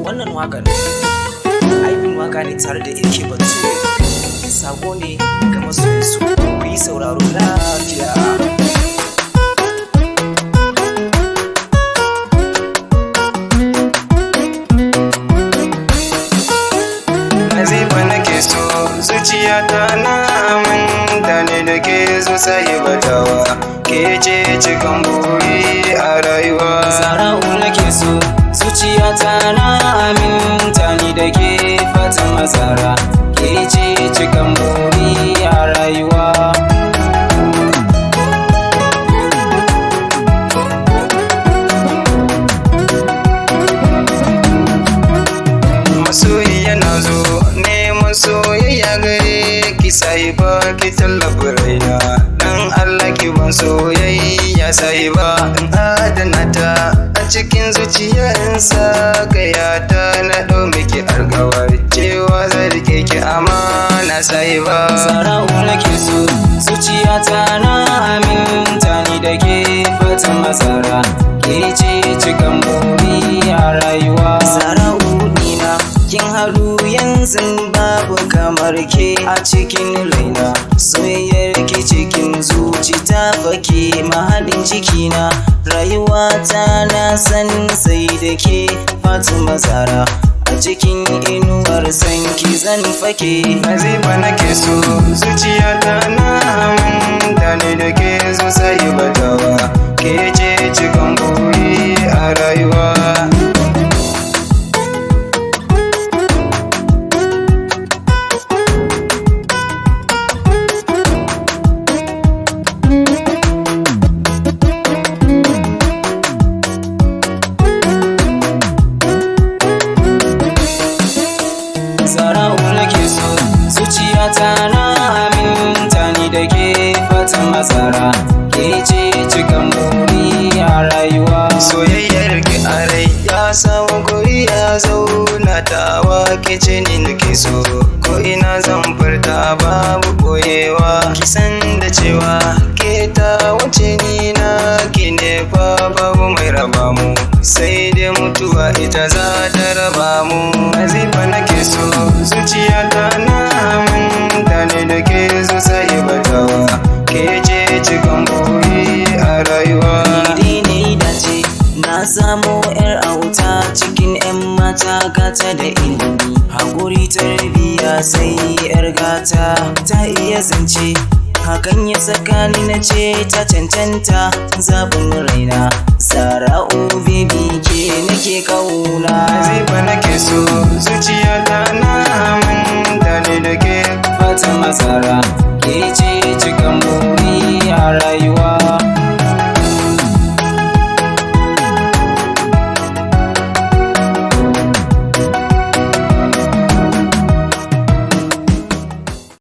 Wannan waƙar aibin waƙa ne tare da yake bature, sako ne ga masoyinsu, ku yi sauraro lafiya. Nazifa nake so zuciyata na aminta ne da ke zo sai batawa, ke ce cikin buri a rayuwa. Zara'u nake so zuciyata na aminta ni da ke Fatima Zara, ke ce cikin buri a rayuwa. Masoyi yana zo neman soyayya gare ki, sai ba ki tallafa raina, dan Allah ki ban soyayya sai ba in adana ta a cikin zuciyarsa, gayata na ɗau miki alƙawar cewa zan rike ki amana sai ba. Zara'u nake so zuciyata na aminta ni da ke Fatima Zara, ke ce cikin buri a rayuwa. Zara'u dina kin haɗu yanzu babu kamar ke a cikin raina, soyayyar ki cikin zuci ta fake mahaɗin cikina, rayuwata na san sai da ke Fatima Zara, a cikin inuwar sanki zan fake. Nazifa nake so zuciyata na aminta ne da ke zo sai batawa, ke ce cikin buri a rayuwa. Zara'u nake so zuciyata na aminta ni da ke Fatima Zara, ke ce cikin buri a rayuwa. Soyayyar ki a rai ya samu guri ya zauna, tawa ke ce ni nake so, ko ina zan furta babu boyewa, ki san da cewa ke ta wuce ni na ki ne fa, babu mai raba mu sai dai mutuwa ita za ta raba mu. Nazifa nake so zuciyata na aminta ne da ke zo sai batawa, ke ce cikin buri a rayuwa. Ni ne dace na samo 'yar auta cikin 'yan mata gata da ilimi, haƙuri tarbiya sai 'yar gata ta iya zance, hakan ya saka ni na ce ta cancanta zaɓin raina. Zara'u baby ke nake kauna. Nazifa nake so zuciyata